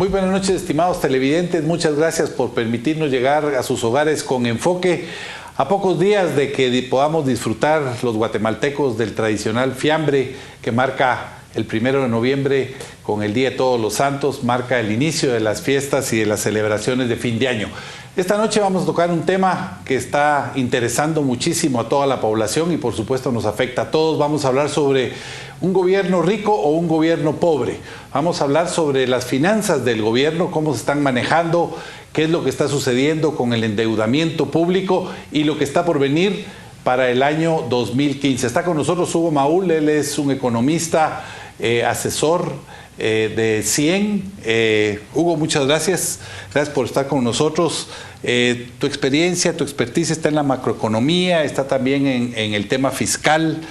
Muy buenas noches, estimados televidentes. Muchas gracias por permitirnos llegar a sus hogares con enfoque. A pocos días de que podamos disfrutar los guatemaltecos del tradicional fiambre que marca el 1 de noviembre con el Día de Todos los Santos, marca el inicio de las fiestas y de las celebraciones de fin de año. Esta noche vamos a tocar un tema que está interesando muchísimo a toda la población y por supuesto nos afecta a todos. Vamos a hablar sobre un gobierno rico o un gobierno pobre. Vamos a hablar sobre las finanzas del gobierno, cómo se están manejando, qué es lo que está sucediendo con el endeudamiento público y lo que está por venir para el año 2015. Está con nosotros Hugo Maúl, él es un economista, asesor de CIEN. Hugo, muchas gracias. Gracias por estar con nosotros. Tu experiencia, tu expertise está en la macroeconomía, está también en el tema fiscal.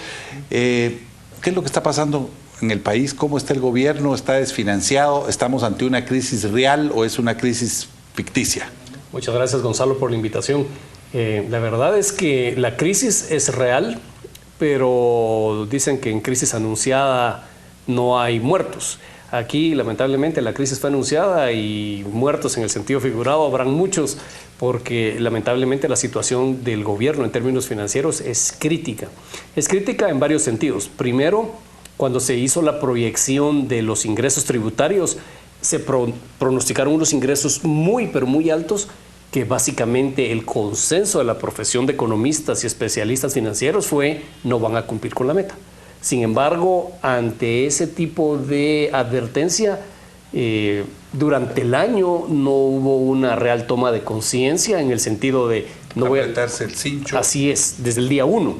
¿Qué es lo que está pasando en el país? ¿Cómo está el gobierno? ¿Está desfinanciado? ¿Estamos ante una crisis real o es una crisis ficticia? Muchas gracias, Gonzalo, por la invitación. La verdad es que la crisis es real, pero dicen que en crisis anunciada no hay muertos. Aquí, lamentablemente, la crisis fue anunciada y muertos en el sentido figurado habrán muchos, porque lamentablemente la situación del gobierno en términos financieros es crítica. Es crítica en varios sentidos. Primero, cuando se hizo la proyección de los ingresos tributarios, se pronosticaron unos ingresos muy, pero muy altos, que básicamente el consenso de la profesión de economistas y especialistas financieros fue no van a cumplir con la meta. Sin embargo, ante ese tipo de advertencia, durante el año no hubo una real toma de conciencia en el sentido de no voy a apretarse el cincho. Así es, desde el día 1.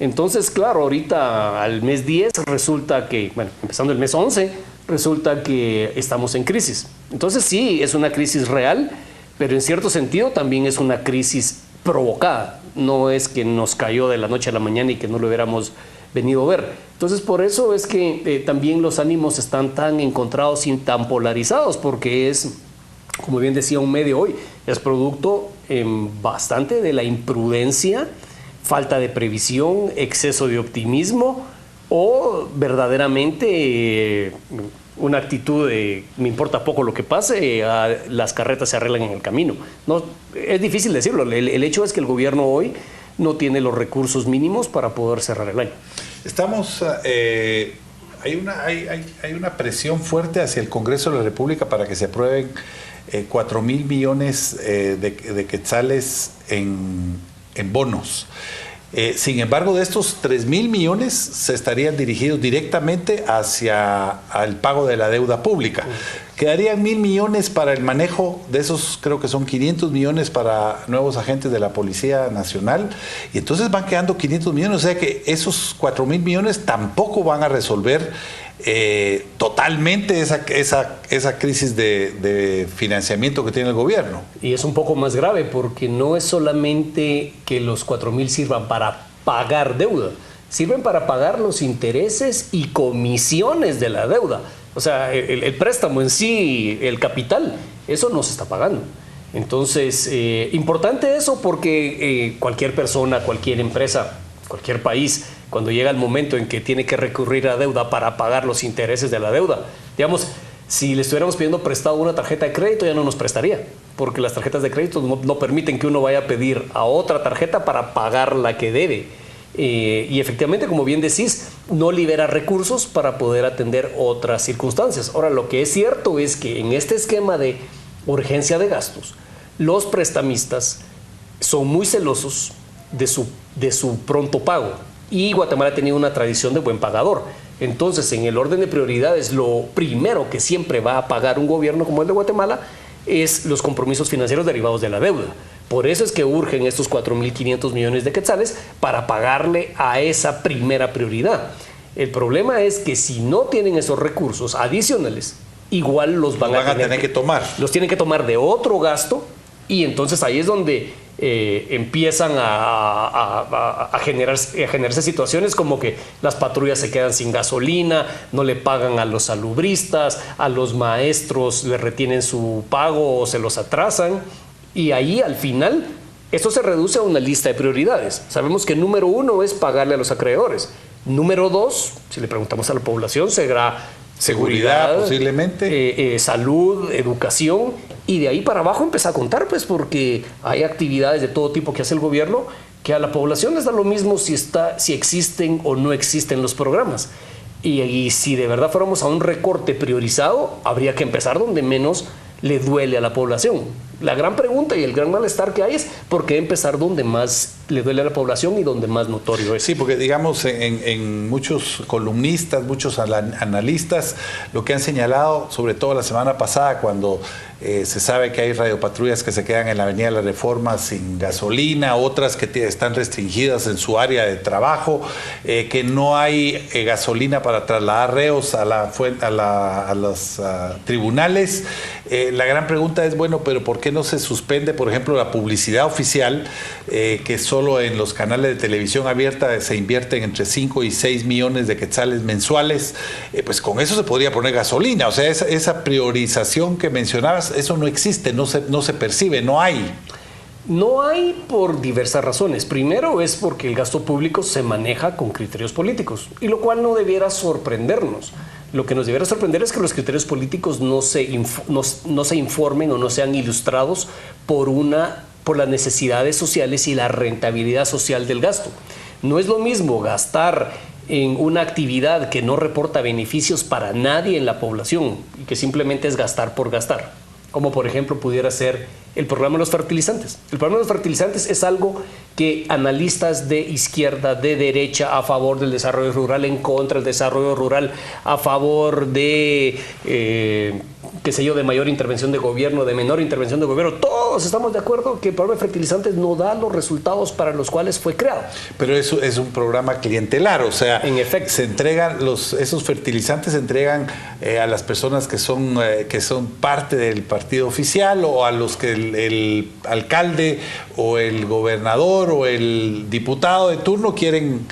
Entonces, claro, ahorita al mes 10 resulta que, bueno, empezando el mes 11, resulta que estamos en crisis. Entonces sí, es una crisis real, pero en cierto sentido también es una crisis provocada. No es que nos cayó de la noche a la mañana y que no lo hubiéramos venido a ver. Entonces por eso es que también los ánimos están tan encontrados y tan polarizados, porque es, como bien decía un medio hoy, es producto bastante de la imprudencia, falta de previsión, exceso de optimismo o verdaderamente una actitud de me importa poco lo que pase, las carretas se arreglan en el camino. No, es difícil decirlo, el hecho es que el gobierno hoy no tiene los recursos mínimos para poder cerrar el año. Estamos, hay una presión fuerte hacia el Congreso de la República para que se aprueben 4.000 millones de quetzales en bonos. Sin embargo, de estos 3.000 millones se estarían dirigidos directamente hacia el pago de la deuda pública. Quedarían 1.000 millones para el manejo de esos, creo que son 500 millones para nuevos agentes de la Policía Nacional, y entonces van quedando 500 millones, o sea que esos 4.000 millones tampoco van a resolver totalmente esa crisis de financiamiento que tiene el gobierno. Y es un poco más grave porque no es solamente que los 4.000 sirvan para pagar deuda, sirven para pagar los intereses y comisiones de la deuda. O sea, el préstamo en sí, el capital, eso no se está pagando. Entonces, importante eso porque cualquier persona, cualquier empresa, cualquier país, cuando llega el momento en que tiene que recurrir a deuda para pagar los intereses de la deuda, digamos, si le estuviéramos pidiendo prestado una tarjeta de crédito ya no nos prestaría, porque las tarjetas de crédito no permiten que uno vaya a pedir a otra tarjeta para pagar la que debe. Y efectivamente, como bien decís, no libera recursos para poder atender otras circunstancias. Ahora, lo que es cierto es que en este esquema de urgencia de gastos, los prestamistas son muy celosos de su pronto pago. Y Guatemala ha tenido una tradición de buen pagador. Entonces, en el orden de prioridades, lo primero que siempre va a pagar un gobierno como el de Guatemala es los compromisos financieros derivados de la deuda. Por eso es que urgen estos 4.500 millones de quetzales para pagarle a esa primera prioridad. El problema es que si no tienen esos recursos adicionales, igual los van a tener que tomar. Los tienen que tomar de otro gasto, y entonces ahí es donde empiezan a generarse situaciones como que las patrullas se quedan sin gasolina, no le pagan a los salubristas, a los maestros le retienen su pago o se los atrasan, y ahí al final esto se reduce a una lista de prioridades. Sabemos que número 1 es pagarle a los acreedores. Número 2, si le preguntamos a la población, será Seguridad posiblemente. Salud, educación, y de ahí para abajo empezar a contar, pues porque hay actividades de todo tipo que hace el gobierno que a la población les da lo mismo si existen o no existen los programas. Y si de verdad fuéramos a un recorte priorizado, habría que empezar donde menos le duele a la población. La gran pregunta y el gran malestar que hay es por qué empezar donde más le duele a la población y donde más notorio es. Sí, porque digamos en muchos columnistas, muchos analistas, lo que han señalado, sobre todo la semana pasada, cuando se sabe que hay radiopatrullas que se quedan en la Avenida de la Reforma sin gasolina, otras que están restringidas en su área de trabajo, que no hay gasolina para trasladar reos a los tribunales. La gran pregunta es, bueno, pero ¿por qué no se suspende, por ejemplo, la publicidad oficial, que solo en los canales de televisión abierta se invierten entre 5 y 6 millones de quetzales mensuales? Pues con eso se podría poner gasolina. O sea, esa priorización que mencionabas, eso no existe, no se percibe, no hay. No hay por diversas razones. Primero es porque el gasto público se maneja con criterios políticos, y lo cual no debiera sorprendernos. Lo que nos debiera sorprender es que los criterios políticos no se informen o no sean ilustrados por las necesidades sociales y la rentabilidad social del gasto. No es lo mismo gastar en una actividad que no reporta beneficios para nadie en la población y que simplemente es gastar por gastar, como por ejemplo pudiera ser el programa de los fertilizantes. El programa de los fertilizantes es algo que analistas de izquierda, de derecha, a favor del desarrollo rural, en contra del desarrollo rural, a favor de, de mayor intervención de gobierno, de menor intervención de gobierno, todos estamos de acuerdo que el programa de fertilizantes no da los resultados para los cuales fue creado. Pero eso es un programa clientelar, o sea, en efecto, se entregan esos fertilizantes se entregan a las personas que son parte del partido oficial, o a los que el alcalde o el gobernador o el diputado de turno quieren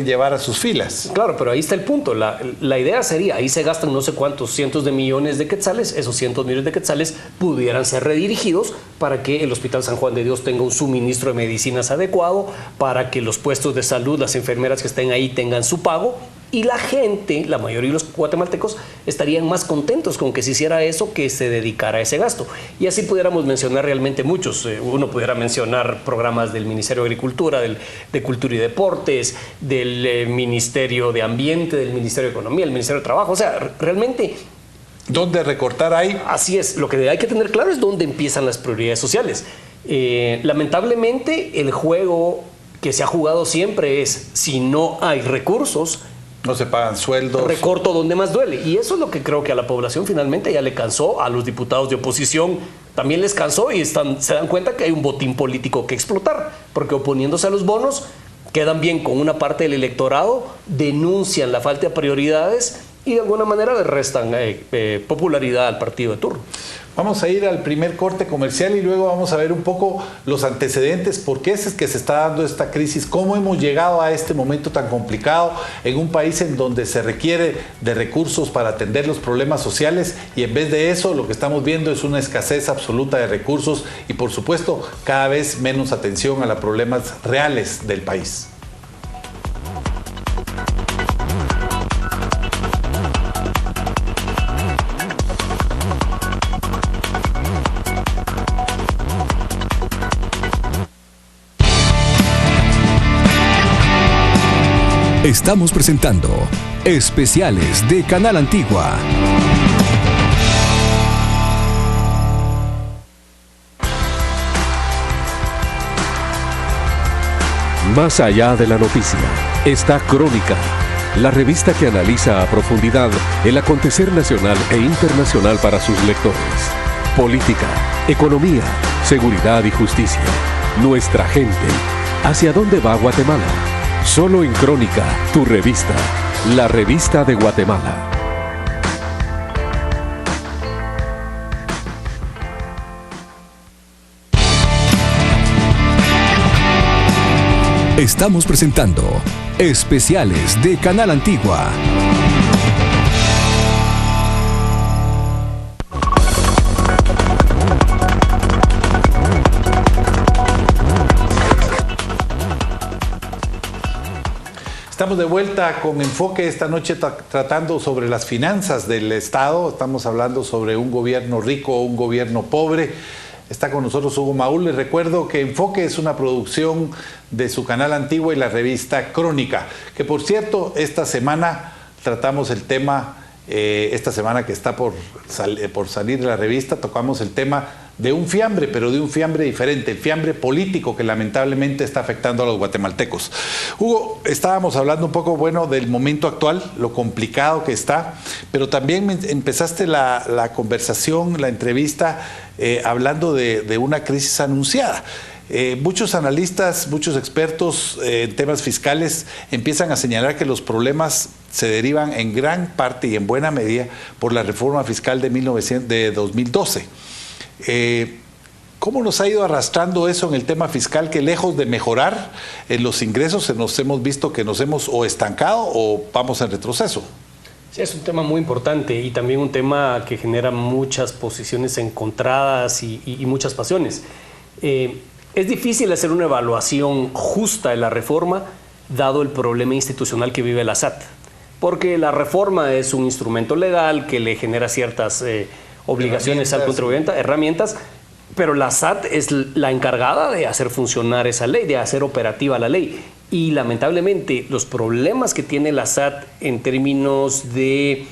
llevar a sus filas. Claro, pero ahí está el punto. La idea sería, ahí se gastan no sé cuántos cientos de millones de quetzales, esos cientos de millones de quetzales pudieran ser redirigidos para que el Hospital San Juan de Dios tenga un suministro de medicinas adecuado, para que los puestos de salud, las enfermeras que estén ahí tengan su pago, y la gente, la mayoría de los guatemaltecos, estarían más contentos con que se hiciera eso que se dedicara a ese gasto. Y así pudiéramos mencionar realmente muchos. Uno pudiera mencionar programas del Ministerio de Agricultura, de Cultura y Deportes, del Ministerio de Ambiente, del Ministerio de Economía, del Ministerio de Trabajo. O sea, realmente... ¿Dónde recortar hay? Así es. Lo que hay que tener claro es dónde empiezan las prioridades sociales. Lamentablemente, el juego que se ha jugado siempre es, si no hay recursos, no se pagan sueldos. Recorto donde más duele. Y eso es lo que creo que a la población finalmente ya le cansó. A los diputados de oposición también les cansó, y se dan cuenta que hay un botín político que explotar. Porque oponiéndose a los bonos, quedan bien con una parte del electorado, denuncian la falta de prioridades y de alguna manera le restan popularidad al partido de turno. Vamos a ir al primer corte comercial y luego vamos a ver un poco los antecedentes, por qué es que se está dando esta crisis, cómo hemos llegado a este momento tan complicado en un país en donde se requiere de recursos para atender los problemas sociales, y en vez de eso lo que estamos viendo es una escasez absoluta de recursos y, por supuesto, cada vez menos atención a los problemas reales del país. Estamos presentando Especiales de Canal Antigua. Más allá de la noticia, está Crónica, la revista que analiza a profundidad el acontecer nacional e internacional para sus lectores. Política, economía, seguridad y justicia. Nuestra gente. ¿Hacia dónde va Guatemala? Solo en Crónica, tu revista, la revista de Guatemala. Estamos presentando Especiales de Canal Antigua. Estamos de vuelta con Enfoque esta noche tratando sobre las finanzas del Estado. Estamos hablando sobre un gobierno rico o un gobierno pobre. Está con nosotros Hugo Maúl. Les recuerdo que Enfoque es una producción de su canal Antigua y la revista Crónica, que por cierto, esta semana tratamos el tema, esta semana que está por salir de la revista, tocamos el tema de un fiambre, pero de un fiambre diferente, el fiambre político que lamentablemente está afectando a los guatemaltecos. Hugo, estábamos hablando un poco, bueno, del momento actual, lo complicado que está, pero también empezaste la conversación, la entrevista, hablando de una crisis anunciada. Muchos analistas, muchos expertos en temas fiscales empiezan a señalar que los problemas se derivan en gran parte y en buena medida por la reforma fiscal de 2012. ¿Cómo nos ha ido arrastrando eso en el tema fiscal, que lejos de mejorar en los ingresos nos hemos visto que nos hemos o estancado o vamos en retroceso? Sí, es un tema muy importante y también un tema que genera muchas posiciones encontradas y muchas pasiones. Es difícil hacer una evaluación justa de la reforma dado el problema institucional que vive la SAT, porque la reforma es un instrumento legal que le genera ciertas obligaciones al contribuyente, herramientas, pero la SAT es la encargada de hacer funcionar esa ley, de hacer operativa la ley. Y lamentablemente los problemas que tiene la SAT en términos de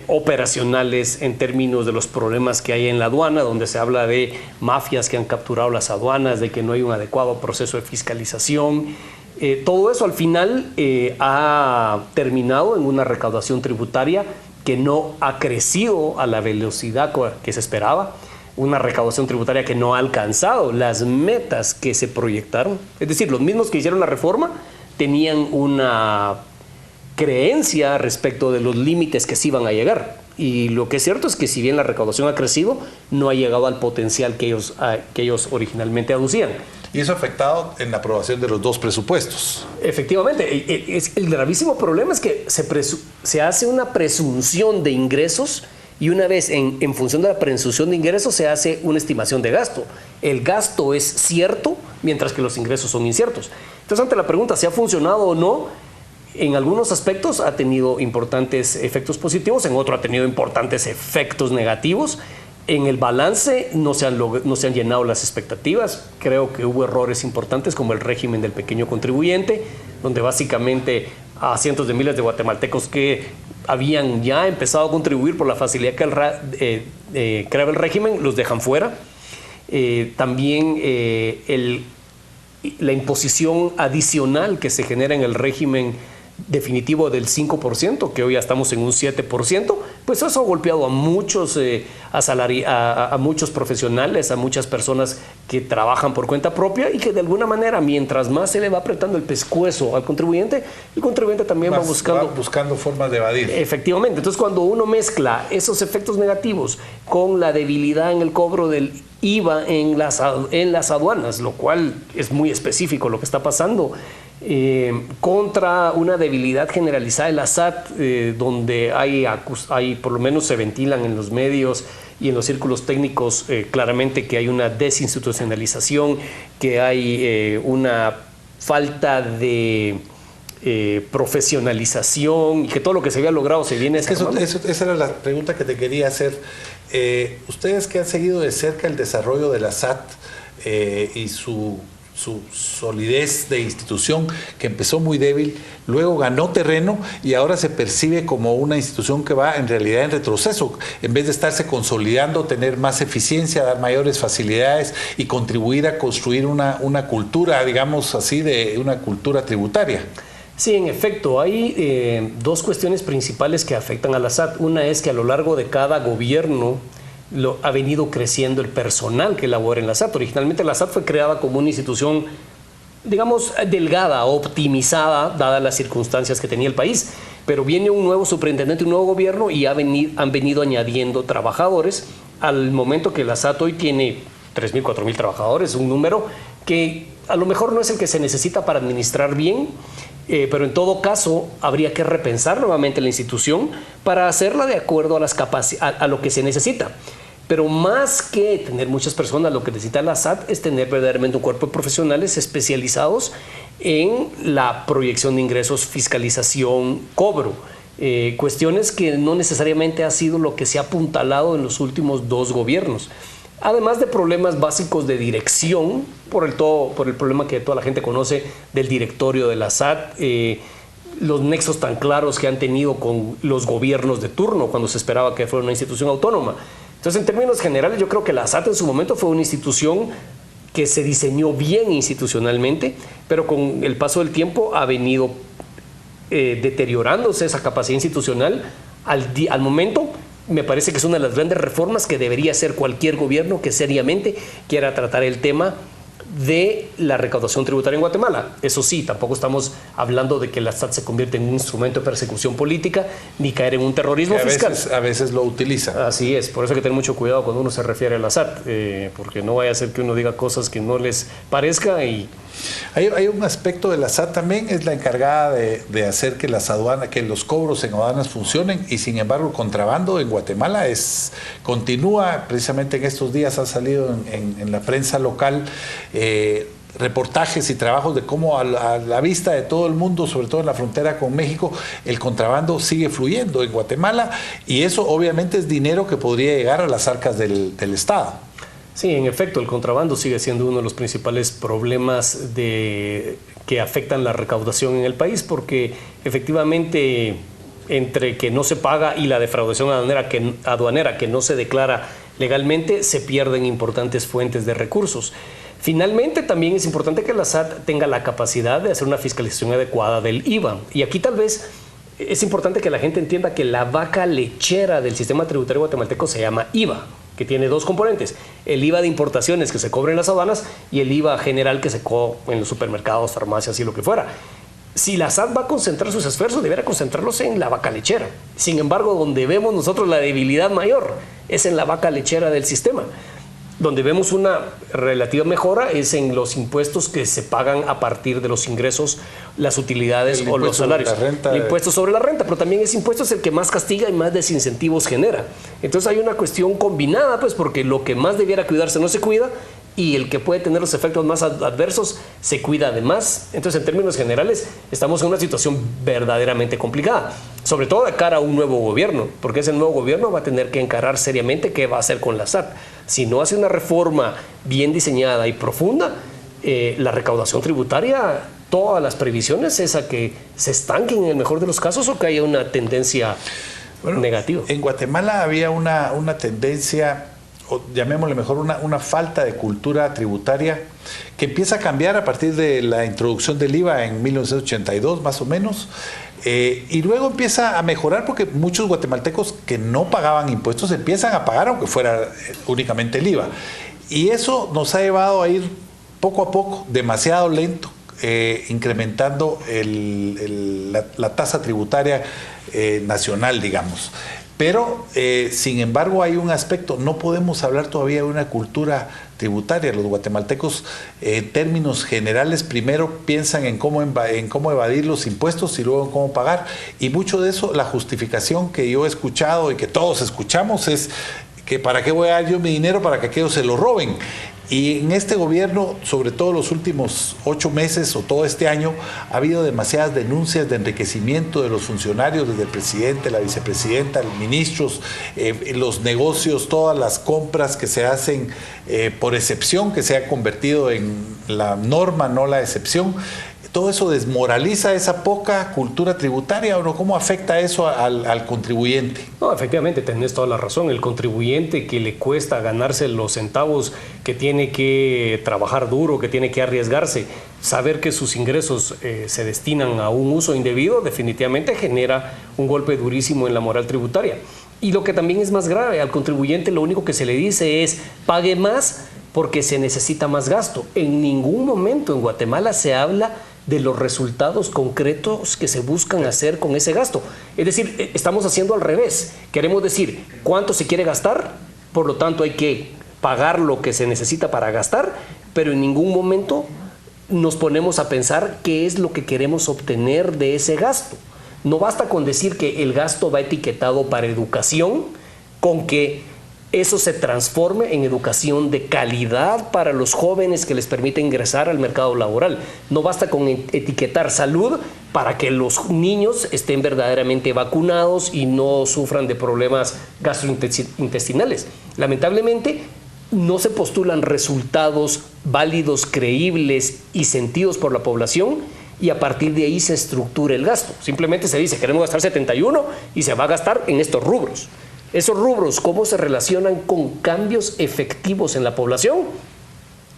operacionales, en términos de los problemas que hay en la aduana, donde se habla de mafias que han capturado las aduanas, de que no hay un adecuado proceso de fiscalización, todo eso al final ha terminado en una recaudación tributaria que no ha crecido a la velocidad que se esperaba, una recaudación tributaria que no ha alcanzado las metas que se proyectaron. Es decir, los mismos que hicieron la reforma tenían una creencia respecto de los límites que sí iban a llegar. Y lo que es cierto es que si bien la recaudación ha crecido, no ha llegado al potencial que ellos originalmente aducían. Y eso ha afectado en la aprobación de los dos presupuestos. Efectivamente, el gravísimo problema es que se hace una presunción de ingresos y una vez en función de la presunción de ingresos se hace una estimación de gasto. El gasto es cierto, mientras que los ingresos son inciertos. Entonces, ante la pregunta si ha funcionado o no, en algunos aspectos ha tenido importantes efectos positivos, en otro ha tenido importantes efectos negativos. En el balance no se han llenado las expectativas. Creo que hubo errores importantes como el régimen del pequeño contribuyente, donde básicamente a cientos de miles de guatemaltecos que habían ya empezado a contribuir por la facilidad que creaba el régimen, los dejan fuera. También la imposición adicional que se genera en el régimen definitivo del 5%, que hoy ya estamos en un 7%, pues eso ha golpeado a muchos a muchos profesionales, a muchas personas que trabajan por cuenta propia y que de alguna manera, mientras más se le va apretando el pescuezo al contribuyente, el contribuyente también va buscando formas de evadir. Efectivamente. Entonces, cuando uno mezcla esos efectos negativos con la debilidad en el cobro del IVA en las aduanas, lo cual es muy específico lo que está pasando, contra una debilidad generalizada de la SAT, donde hay por lo menos se ventilan en los medios y en los círculos técnicos claramente que hay una desinstitucionalización, que hay una falta de profesionalización y que todo lo que se había logrado se viene... Esa era la pregunta que te quería hacer. Ustedes que han seguido de cerca el desarrollo de la SAT y su solidez de institución, que empezó muy débil, luego ganó terreno y ahora se percibe como una institución que va en realidad en retroceso, en vez de estarse consolidando, tener más eficiencia, dar mayores facilidades y contribuir a construir una cultura, digamos así, de una cultura tributaria. Sí, en efecto, hay dos cuestiones principales que afectan a la SAT. Una es que a lo largo de cada gobierno ha venido creciendo el personal que labora en la SAT. Originalmente la SAT fue creada como una institución, digamos, delgada, optimizada, dadas las circunstancias que tenía el país. Pero viene un nuevo superintendente, un nuevo gobierno y han venido añadiendo trabajadores, al momento que la SAT hoy tiene 3.000, 4.000 trabajadores, un número que a lo mejor no es el que se necesita para administrar bien, pero en todo caso habría que repensar nuevamente la institución para hacerla de acuerdo a lo que se necesita. Pero más que tener muchas personas, lo que necesita la SAT es tener verdaderamente un cuerpo de profesionales especializados en la proyección de ingresos, fiscalización, cobro. Cuestiones que no necesariamente ha sido lo que se ha apuntalado en los últimos 2 gobiernos. Además de problemas básicos de dirección, por el problema que toda la gente conoce del directorio de la SAT, los nexos tan claros que han tenido con los gobiernos de turno cuando se esperaba que fuera una institución autónoma. Entonces, en términos generales, yo creo que la SAT en su momento fue una institución que se diseñó bien institucionalmente, pero con el paso del tiempo ha venido deteriorándose esa capacidad institucional. Al momento, me parece que es una de las grandes reformas que debería hacer cualquier gobierno que seriamente quiera tratar el tema de la recaudación tributaria en Guatemala. Eso sí, tampoco estamos hablando de que la SAT se convierta en un instrumento de persecución política ni caer en un terrorismo fiscal. A veces lo utiliza. Así es, por eso hay que tener mucho cuidado cuando uno se refiere a la SAT, porque no vaya a ser que uno diga cosas que no les parezca. Y hay un aspecto de la SAT también, es la encargada de hacer que las aduanas, que los cobros en aduanas funcionen, y sin embargo el contrabando en Guatemala continúa. Precisamente en estos días ha salido en la prensa local reportajes y trabajos de cómo a la vista de todo el mundo, sobre todo en la frontera con México, el contrabando sigue fluyendo en Guatemala, y eso obviamente es dinero que podría llegar a las arcas del Estado. Sí, en efecto, el contrabando sigue siendo uno de los principales problemas que afectan la recaudación en el país, porque efectivamente entre que no se paga y la defraudación aduanera que no se declara legalmente, se pierden importantes fuentes de recursos. Finalmente, también es importante que la SAT tenga la capacidad de hacer una fiscalización adecuada del IVA. Y aquí tal vez es importante que la gente entienda que la vaca lechera del sistema tributario guatemalteco se llama IVA, que tiene 2 componentes: el IVA de importaciones que se cobra en las aduanas y el IVA general que se cobra en los supermercados, farmacias y lo que fuera. Si la SAT va a concentrar sus esfuerzos, deberá concentrarlos en la vaca lechera. Sin embargo, donde vemos nosotros la debilidad mayor es en la vaca lechera del sistema. Donde vemos una relativa mejora es en los impuestos que se pagan a partir de los ingresos, las utilidades o los salarios. El impuesto sobre la renta, pero también ese impuesto es el que más castiga y más desincentivos genera. Entonces hay una cuestión combinada, pues, porque lo que más debiera cuidarse no se cuida, y el que puede tener los efectos más adversos se cuida además. Entonces, en términos generales, estamos en una situación verdaderamente complicada, sobre todo de cara a un nuevo gobierno, porque ese nuevo gobierno va a tener que encarar seriamente qué va a hacer con la SAT. Si no hace una reforma bien diseñada y profunda, la recaudación tributaria, todas las previsiones es a que se estanquen en el mejor de los casos o que haya una tendencia negativa. En Guatemala había una tendencia, o llamémosle mejor una falta de cultura tributaria, que empieza a cambiar a partir de la introducción del IVA en 1982 más o menos, y luego empieza a mejorar porque muchos guatemaltecos que no pagaban impuestos empiezan a pagar aunque fuera únicamente el IVA, y eso nos ha llevado a ir poco a poco, demasiado lento, incrementando la tasa tributaria nacional, digamos. Pero, sin embargo, hay un aspecto, no podemos hablar todavía de una cultura tributaria. Los guatemaltecos, en términos generales, primero piensan en cómo evadir los impuestos y luego en cómo pagar. Y mucho de eso, la justificación que yo he escuchado y que todos escuchamos es que ¿para qué voy a dar yo mi dinero para que aquellos se lo roben? Y en este gobierno, sobre todo los últimos 8 meses o todo este año, ha habido demasiadas denuncias de enriquecimiento de los funcionarios, desde el presidente, la vicepresidenta, los ministros, los negocios, todas las compras que se hacen por excepción, que se ha convertido en la norma, no la excepción. ¿Todo eso desmoraliza esa poca cultura tributaria o no? ¿Cómo afecta eso al contribuyente? No, efectivamente, tenés toda la razón. El contribuyente que le cuesta ganarse los centavos, que tiene que trabajar duro, que tiene que arriesgarse, saber que sus ingresos se destinan a un uso indebido, definitivamente genera un golpe durísimo en la moral tributaria. Y lo que también es más grave, al contribuyente lo único que se le dice es pague más porque se necesita más gasto. En ningún momento en Guatemala se habla de los resultados concretos que se buscan hacer con ese gasto. Es decir, estamos haciendo al revés. Queremos decir cuánto se quiere gastar, por lo tanto hay que pagar lo que se necesita para gastar, pero en ningún momento nos ponemos a pensar qué es lo que queremos obtener de ese gasto. No basta con decir que el gasto va etiquetado para educación, con que eso se transforme en educación de calidad para los jóvenes que les permite ingresar al mercado laboral. No basta con etiquetar salud para que los niños estén verdaderamente vacunados y no sufran de problemas gastrointestinales. Lamentablemente, no se postulan resultados válidos, creíbles y sentidos por la población, y a partir de ahí se estructura el gasto. Simplemente se dice, queremos gastar 71 y se va a gastar en estos rubros. Esos rubros, ¿cómo se relacionan con cambios efectivos en la población?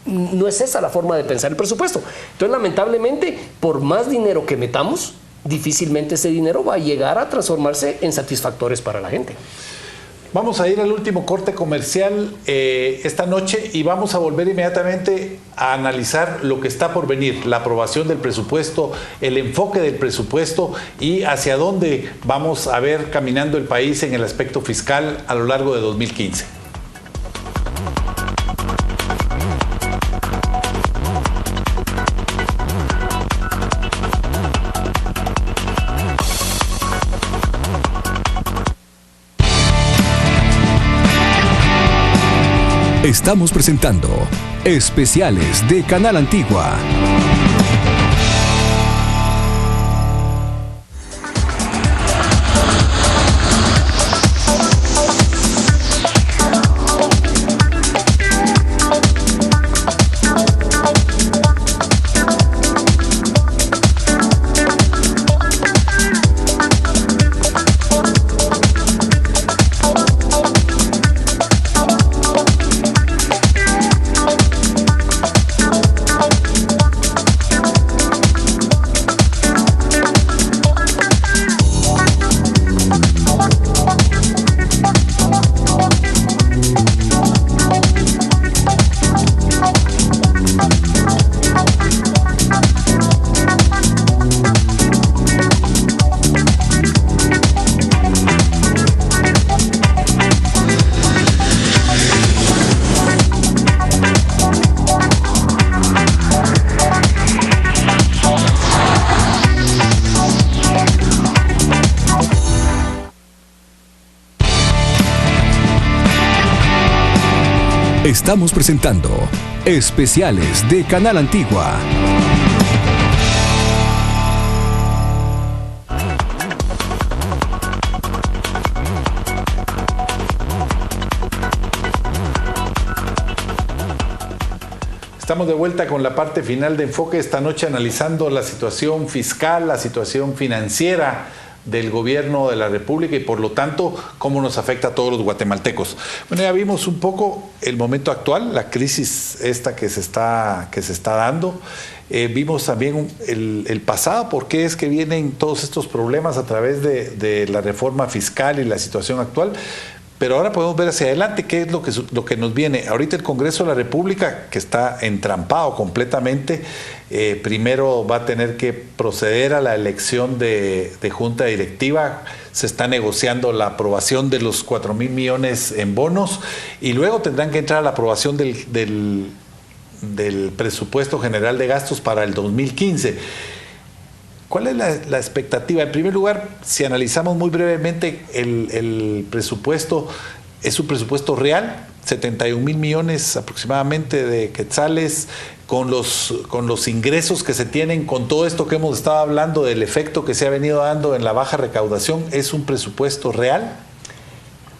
No es esa la forma de pensar el presupuesto. Entonces, lamentablemente, por más dinero que metamos, difícilmente ese dinero va a llegar a transformarse en satisfactores para la gente. Vamos a ir al último corte comercial esta noche y vamos a volver inmediatamente a analizar lo que está por venir, la aprobación del presupuesto, el enfoque del presupuesto y hacia dónde vamos a ver caminando el país en el aspecto fiscal a lo largo de 2015. Estamos presentando Especiales de Canal Antigua. Estamos presentando Especiales de Canal Antigua. Estamos de vuelta con la parte final de Enfoque esta noche analizando la situación fiscal, la situación financiera del gobierno de la República y por lo tanto cómo nos afecta a todos los guatemaltecos. Bueno, ya vimos un poco el momento actual, la crisis esta que se está dando. Vimos también el pasado, por qué es que vienen todos estos problemas a través de la reforma fiscal y la situación actual. Pero ahora podemos ver hacia adelante qué es lo que nos viene. Ahorita el Congreso de la República, que está entrampado completamente, primero va a tener que proceder a la elección de junta directiva. Se está negociando la aprobación de los 4,000 millones en bonos y luego tendrán que entrar a la aprobación del presupuesto general de gastos para el 2015. ¿Cuál es la expectativa? En primer lugar, si analizamos muy brevemente el presupuesto, es un presupuesto real, 71,000 millones aproximadamente de quetzales, con los ingresos que se tienen, con todo esto que hemos estado hablando del efecto que se ha venido dando en la baja recaudación, ¿es un presupuesto real?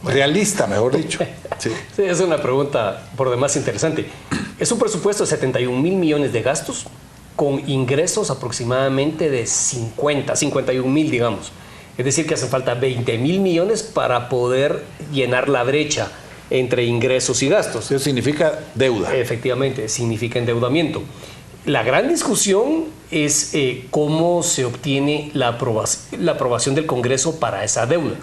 Realista, mejor dicho. Sí. Sí, es una pregunta por demás interesante. Es un presupuesto de 71,000 millones de gastos, con ingresos aproximadamente de 51,000, digamos. Es decir, que hacen falta 20,000 millones para poder llenar la brecha entre ingresos y gastos. Eso significa deuda. Efectivamente, significa endeudamiento. La gran discusión es cómo se obtiene la aprobación del Congreso para esa deuda.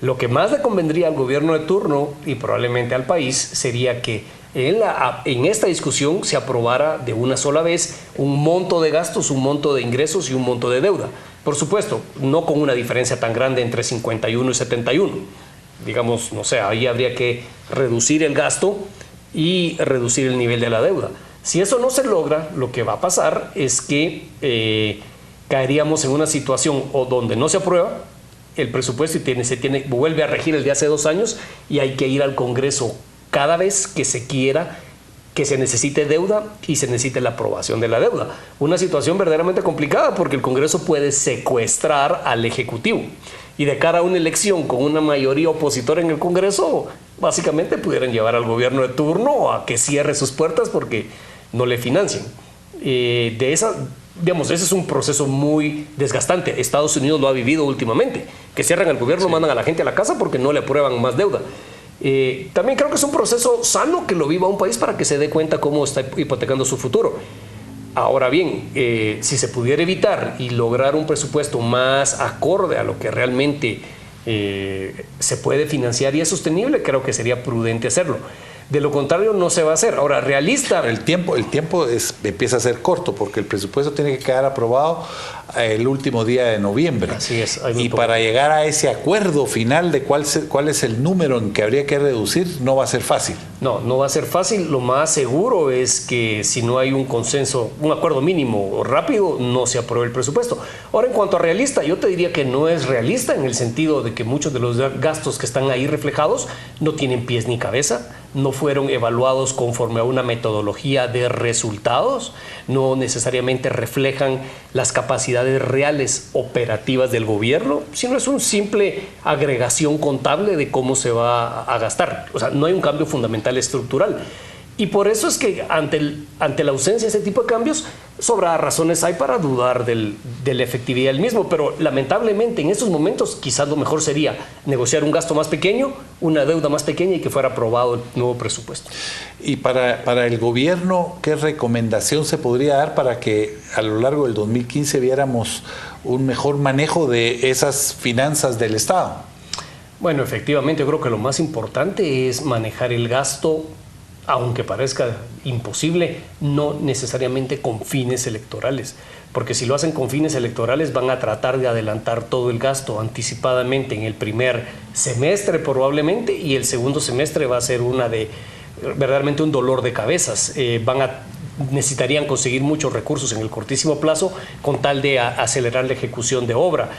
Lo que más le convendría al gobierno de turno y probablemente al país sería que en esta discusión se aprobara de una sola vez un monto de gastos, un monto de ingresos y un monto de deuda. Por supuesto, no con una diferencia tan grande entre 51 y 71. Digamos, no sé, ahí habría que reducir el gasto y reducir el nivel de la deuda. Si eso no se logra, lo que va a pasar es que caeríamos en una situación o donde no se aprueba el presupuesto y vuelve a regir el de hace 2 años y hay que ir al Congreso cada vez que se quiera que se necesite deuda y se necesite la aprobación de la deuda. Una situación verdaderamente complicada porque el Congreso puede secuestrar al Ejecutivo y de cara a una elección con una mayoría opositora en el Congreso, básicamente pudieran llevar al gobierno de turno a que cierre sus puertas porque no le financian. Ese es un proceso muy desgastante. Estados Unidos lo ha vivido últimamente, que cierran el gobierno, mandan a la gente a la casa porque no le aprueban más deuda. También creo que es un proceso sano que lo viva un país para que se dé cuenta cómo está hipotecando su futuro. Ahora bien, si se pudiera evitar y lograr un presupuesto más acorde a lo que realmente se puede financiar y es sostenible, creo que sería prudente hacerlo. De lo contrario, no se va a hacer. Ahora, realista... El tiempo empieza a ser corto porque el presupuesto tiene que quedar aprobado el último día de noviembre. Así es. Y para llegar a ese acuerdo final de cuál es el número en que habría que reducir, no va a ser fácil. No va a ser fácil. Lo más seguro es que si no hay un consenso, un acuerdo mínimo rápido, no se apruebe el presupuesto. Ahora, en cuanto a realista, yo te diría que no es realista en el sentido de que muchos de los gastos que están ahí reflejados no tienen pies ni cabeza, no fueron evaluados conforme a una metodología de resultados, no necesariamente reflejan las capacidades reales operativas del gobierno, sino es una simple agregación contable de cómo se va a gastar. O sea, no hay un cambio fundamental estructural. Y por eso es que ante la ausencia de ese tipo de cambios, sobradas razones hay para dudar de la efectividad del mismo. Pero lamentablemente en estos momentos quizás lo mejor sería negociar un gasto más pequeño, una deuda más pequeña y que fuera aprobado el nuevo presupuesto. Y para el gobierno, ¿qué recomendación se podría dar para que a lo largo del 2015 viéramos un mejor manejo de esas finanzas del Estado? Bueno, efectivamente, yo creo que lo más importante es manejar el gasto, aunque parezca imposible, no necesariamente con fines electorales. Porque si lo hacen con fines electorales van a tratar de adelantar todo el gasto anticipadamente en el primer semestre probablemente y el segundo semestre va a ser verdaderamente un dolor de cabezas. Necesitarían conseguir muchos recursos en el cortísimo plazo con tal de acelerar la ejecución de obra.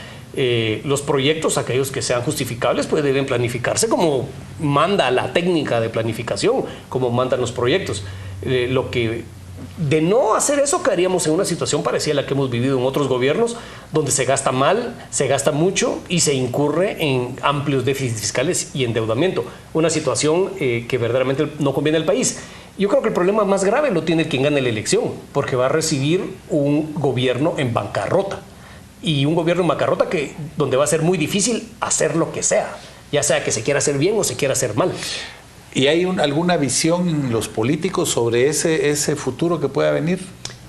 Los proyectos, aquellos que sean justificables, pues deben planificarse como manda la técnica de planificación, como mandan los proyectos. De no hacer eso, caeríamos en una situación parecida a la que hemos vivido en otros gobiernos, donde se gasta mal, se gasta mucho y se incurre en amplios déficits fiscales y endeudamiento. Una situación que verdaderamente no conviene al país. Yo creo que el problema más grave lo tiene quien gane la elección, porque va a recibir un gobierno en bancarrota. Y un gobierno en bancarrota donde va a ser muy difícil hacer lo que sea, ya sea que se quiera hacer bien o se quiera hacer mal. ¿Y hay alguna visión en los políticos sobre ese futuro que pueda venir?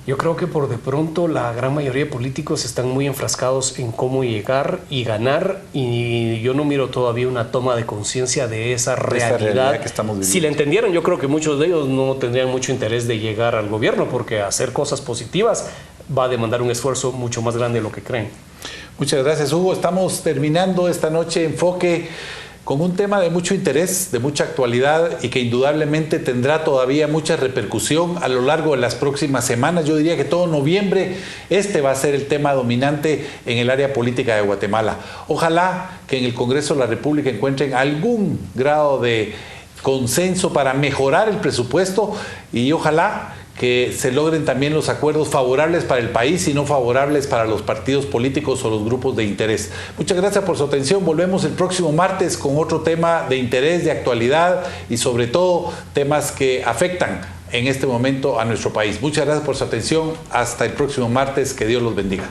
Yo creo que por de pronto la gran mayoría de políticos están muy enfrascados en cómo llegar y ganar, y yo no miro todavía una toma de conciencia de esa realidad que estamos viviendo. Si la entendieran, yo creo que muchos de ellos no tendrían mucho interés de llegar al gobierno, porque hacer cosas positivas va a demandar un esfuerzo mucho más grande de lo que creen. Muchas gracias, Hugo. Estamos terminando esta noche Enfoque con un tema de mucho interés, de mucha actualidad y que indudablemente tendrá todavía mucha repercusión a lo largo de las próximas semanas. Yo diría que todo noviembre va a ser el tema dominante en el área política de Guatemala. Ojalá que en el Congreso de la República encuentren algún grado de consenso para mejorar el presupuesto y ojalá que se logren también los acuerdos favorables para el país y no favorables para los partidos políticos o los grupos de interés. Muchas gracias por su atención. Volvemos el próximo martes con otro tema de interés, de actualidad y sobre todo temas que afectan en este momento a nuestro país. Muchas gracias por su atención. Hasta el próximo martes. Que Dios los bendiga.